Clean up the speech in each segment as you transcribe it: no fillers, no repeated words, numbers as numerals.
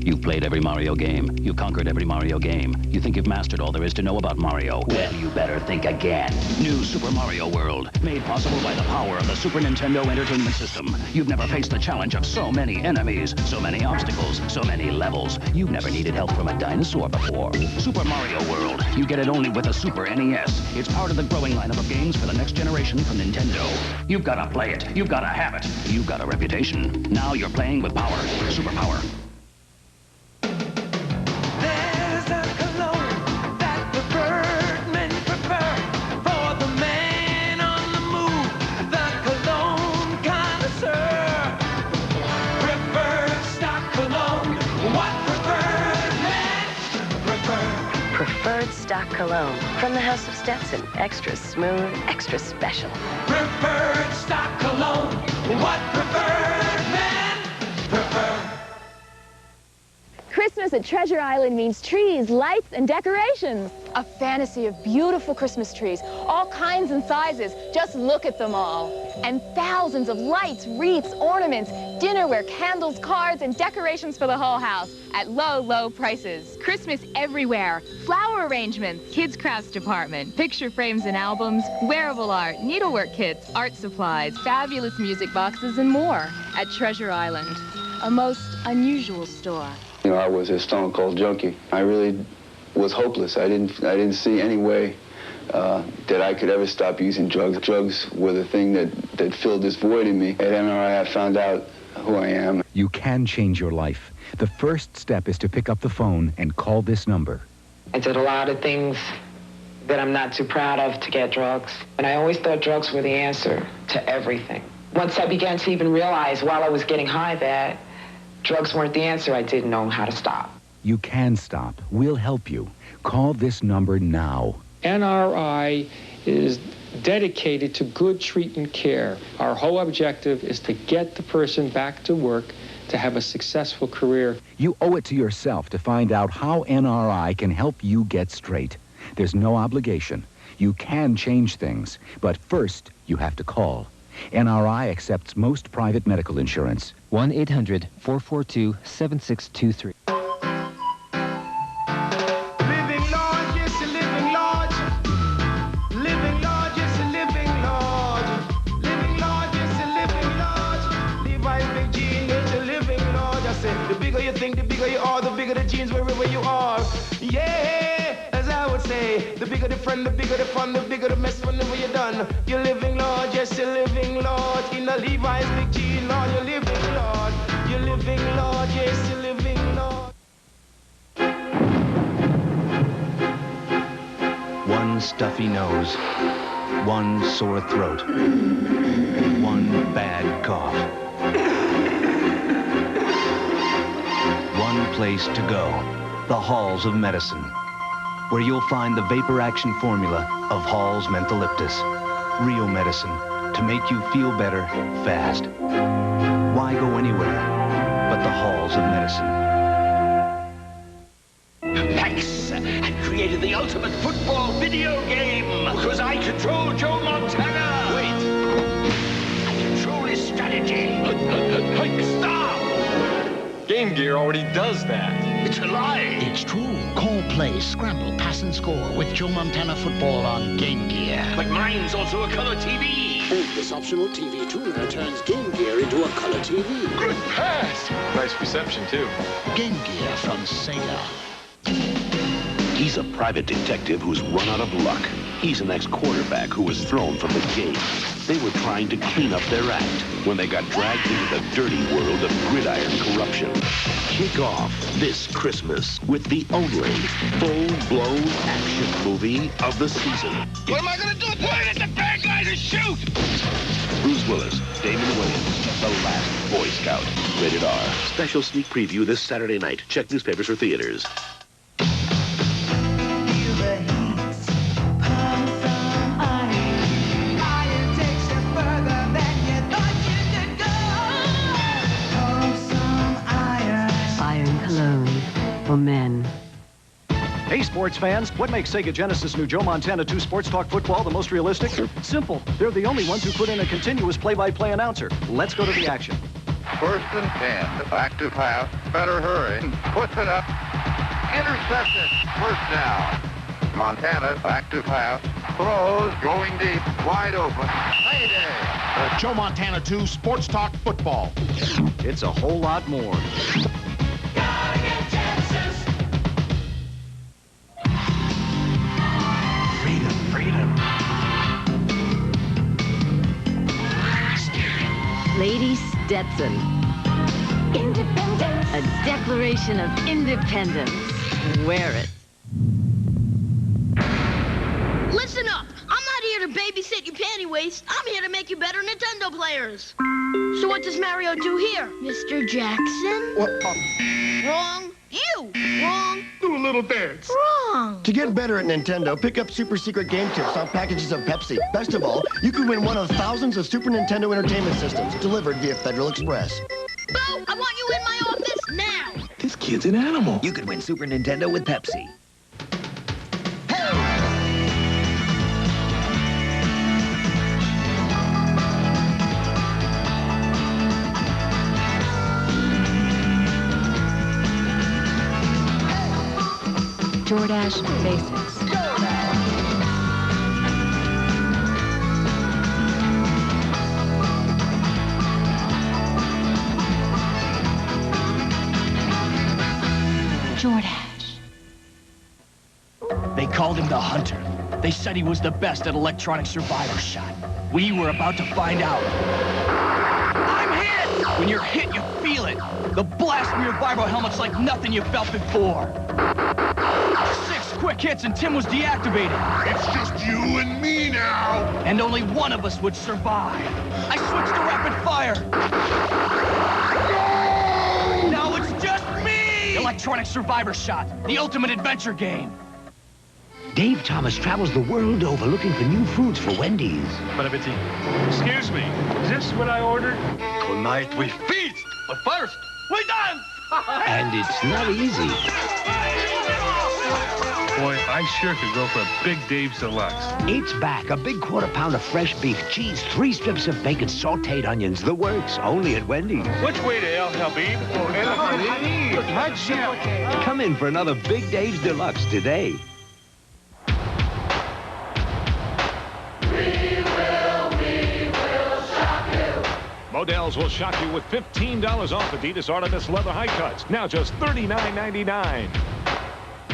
You've played every Mario game. You've conquered every Mario game. You think you've mastered all there is to know about Mario. Well, you better think again. New Super Mario World, made possible by the power of the Super Nintendo Entertainment System. You've never faced the challenge of so many enemies, so many obstacles, so many levels. You've never needed help from a dinosaur before. Super Mario World, you get it only with a Super NES. It's part of the growing lineup of games for the next generation from Nintendo. You've got to play it. You've got to have it. You've got a reputation. Now you're playing with power. Super power. Preferred stock cologne from the House of Stetson. Extra smooth, extra special. Preferred stock cologne. What preferred men prefer. Christmas at Treasure Island means trees, lights, and decorations. A fantasy of beautiful Christmas trees, all kinds and sizes. Just look at them all. And thousands of lights, wreaths, ornaments, dinnerware, candles, cards, and decorations for the whole house at low, low prices. Christmas everywhere. Flower arrangements, kids' crafts department, picture frames and albums, wearable art, needlework kits, art supplies, fabulous music boxes, and more at Treasure Island. A most unusual store. You know, I was a stone cold junkie. I really was hopeless. I didn't see any way that I could ever stop using drugs. Drugs were the thing that filled this void in me. At NRI, I found out who I am. You can change your life. The first step is to pick up the phone and call this number. I did a lot of things that I'm not too proud of to get drugs. And I always thought drugs were the answer to everything. Once I began to even realize while I was getting high that drugs weren't the answer, I didn't know how to stop. You can stop. We'll help you. Call this number now. NRI is dedicated to good treatment care. Our whole objective is to get the person back to work, to have a successful career. You owe it to yourself to find out how NRI can help you get straight. There's no obligation. You can change things, but first you have to call. NRI accepts most private medical insurance. 1-800-442-7623. The bigger you think, the bigger you are, the bigger the genes wherever you are. Yeah, as I would say, the bigger the friend, the bigger the fun, the bigger the mess whenever you're done. You're living large, yes, you're living large. In the Levi's big gene, Lord, you're living large. You're living large, yes, you're living large. One stuffy nose, one sore throat, one bad cough. One place to go, the halls of medicine, where you'll find the vapor action formula of Hall's Mentholyptus. Real medicine to make you feel better fast. Why go anywhere but the halls of medicine? Thanks. I created the ultimate football video game because I control Joe Montana. Wait. I control his strategy. Stop! Game Gear already does that. It's a lie. It's true. Call, play, scramble, pass and score with Joe Montana Football on Game Gear. But mine's also a color TV. This optional TV tuner turns Game Gear into a color TV. Good pass. Nice reception, too. Game Gear from Sega. He's a private detective who's run out of luck. He's an ex-quarterback who was thrown from the game. They were trying to clean up their act when they got dragged into the dirty world of gridiron corruption. Kick off this Christmas with the only full-blown action movie of the season. What am I going to do? Why did the bad guys shoot? Bruce Willis, Damon Williams, The Last Boy Scout. Rated R. Special sneak preview this Saturday night. Check newspapers for theaters. For men. Hey, sports fans, what makes Sega Genesis' new Joe Montana 2 Sports Talk Football the most realistic? Simple. They're the only ones who put in a continuous play-by-play announcer. Let's go to the action. First and 10. Back to pass. Better hurry. Puts it up. Intercepted. First down. Montana back to pass. Throws. Going deep. Wide open. Payday. Joe Montana 2 Sports Talk Football. It's a whole lot more. Lady Stetson. Independence. A declaration of independence. Wear it. Listen up. I'm not here to babysit your panty waist. I'm here to make you better Nintendo players. So what does Mario do here? Mr. Jackson? What? Wrong. You. Wrong. Do a little dance. Wrong. To get better at Nintendo, pick up super secret game tips on packages of Pepsi. Best of all, you could win one of thousands of Super Nintendo Entertainment Systems delivered via Federal Express. Bo, I want you in my office now. This kid's an animal. You could win Super Nintendo with Pepsi. Jordache Basics. Jordache. They called him the Hunter. They said he was the best at electronic survivor shot. We were about to find out. I'm hit! When you're hit, you feel it. The blast from your vibro helmet's like nothing you felt before. 6 quick hits and Tim was deactivated. It's just you and me now. And only one of us would survive. I switched to rapid fire. No! Now it's just me! Electronic survivor shot, the ultimate adventure game. Dave Thomas travels the world over looking for new foods for Wendy's. Bon appetit. Excuse me, is this what I ordered? Tonight we feast, but first we dance. And it's not easy. Boy, I sure could go for a Big Dave's Deluxe. It's back. A big quarter-pound of fresh beef, cheese, 3 strips of bacon, sauteed onions. The works, only at Wendy's. Which way to El Habib? Come in for another Big Dave's Deluxe today. Modell's will shock you with $15 off Adidas Artemis leather high cuts. Now just $39.99.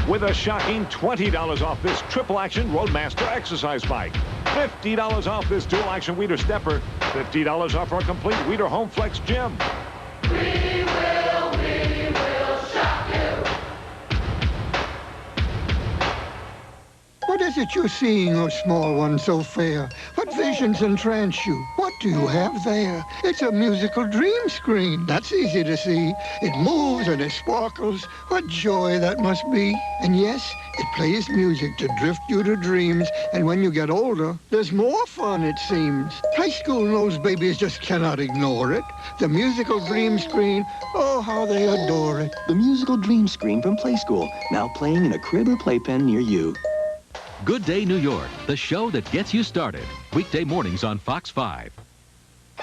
With a shocking $20 off this triple action Roadmaster exercise bike. $50 off this dual action Weeder stepper. $50 off our complete Weeder Home Flex gym. We will shock you. What is it you're seeing, oh small one so fair? What visions entrance you? What do you have there? It's a musical dream screen. That's easy to see. It moves and it sparkles. What joy that must be. And yes, it plays music to drift you to dreams. And when you get older, there's more fun, it seems. High school knows babies just cannot ignore it. The musical dream screen, oh, how they adore it. The musical dream screen from Play School, now playing in a crib or playpen near you. Good Day New York, the show that gets you started. Weekday mornings on Fox 5.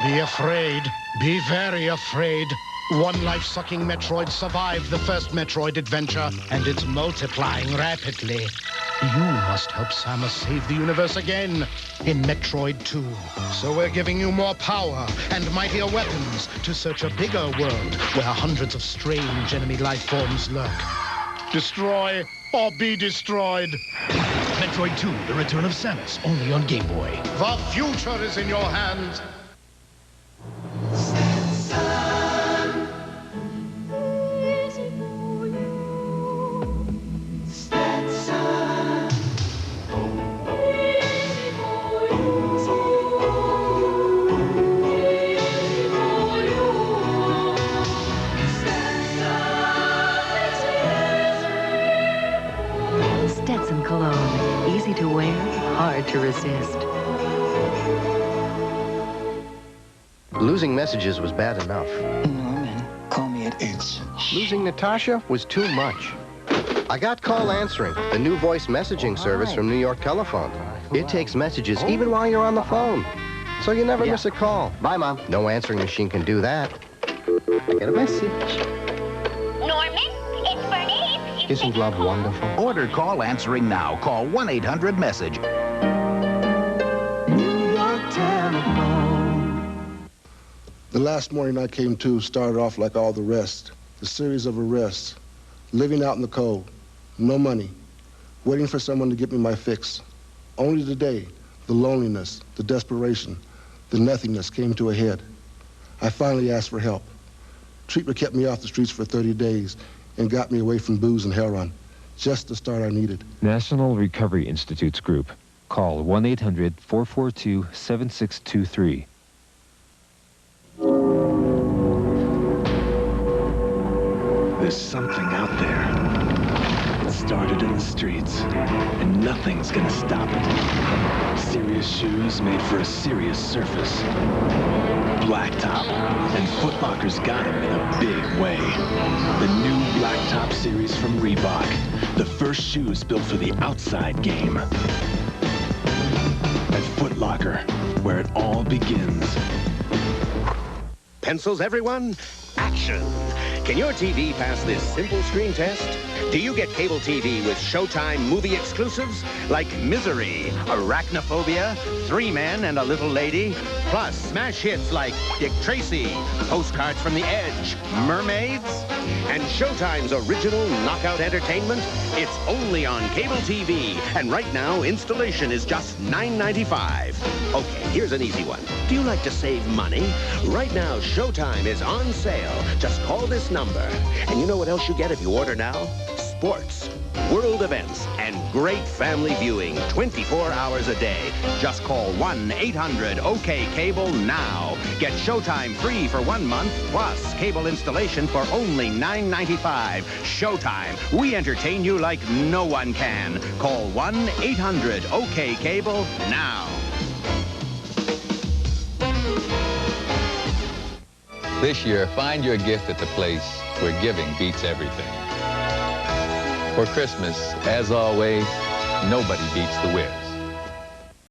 Be afraid. Be very afraid. One life-sucking Metroid survived the first Metroid adventure, and it's multiplying rapidly. You must help Samus save the universe again in Metroid 2. So we're giving you more power and mightier weapons to search a bigger world where hundreds of strange enemy life forms lurk. Destroy or be destroyed. Metroid 2, The Return of Samus, only on Game Boy. The future is in your hands. Stetson cologne. Easy to wear, hard to resist. Losing messages was bad enough. Norman, call me at 8. Losing Natasha was too much. I got Call Answering, the new voice messaging service from New York Telephone. It takes messages even while you're on the phone, so you never miss a call. Bye, Mom. No answering machine can do that. I get a message. Norman, it's Bernice. Isn't love wonderful? Order call answering now. Call 1-800-MESSAGE. New York Telephone. The last morning I came to started off like all the rest. A series of arrests. Living out in the cold. No money. Waiting for someone to get me my fix. Only today, the loneliness, the desperation, the nothingness came to a head. I finally asked for help. Treatment kept me off the streets for 30 days and got me away from booze and heroin. Just the start I needed. National Recovery Institute's group. Call 1-800-442-7623. There's something out there. It started in the streets, and nothing's gonna stop it. Serious shoes made for a serious surface. Blacktop, and Foot Locker's got them in a big way. The new Blacktop series from Reebok. The first shoes built for the outside game. At Foot Locker, where it all begins. Pencils, everyone? Action! Can your TV pass this simple screen test? Do you get cable TV with Showtime movie exclusives like Misery, Arachnophobia, Three Men and a Little Lady, plus smash hits like Dick Tracy, Postcards from the Edge, Mermaids, and Showtime's original Knockout Entertainment? It's only on cable TV, and right now installation is just $9.95. Okay, here's an easy one. Do you like to save money? Right now, Showtime is on sale. Just call this number. And you know what else you get if you order now? Sports, world events, and great family viewing 24 hours a day. Just call 1-800-OK-CABLE now. Get Showtime free for 1 month, plus cable installation for only $9.95. Showtime. We entertain you like no one can. Call 1-800-OK-CABLE now. This year, find your gift at the place where giving beats everything. For Christmas, as always, nobody beats the Whip.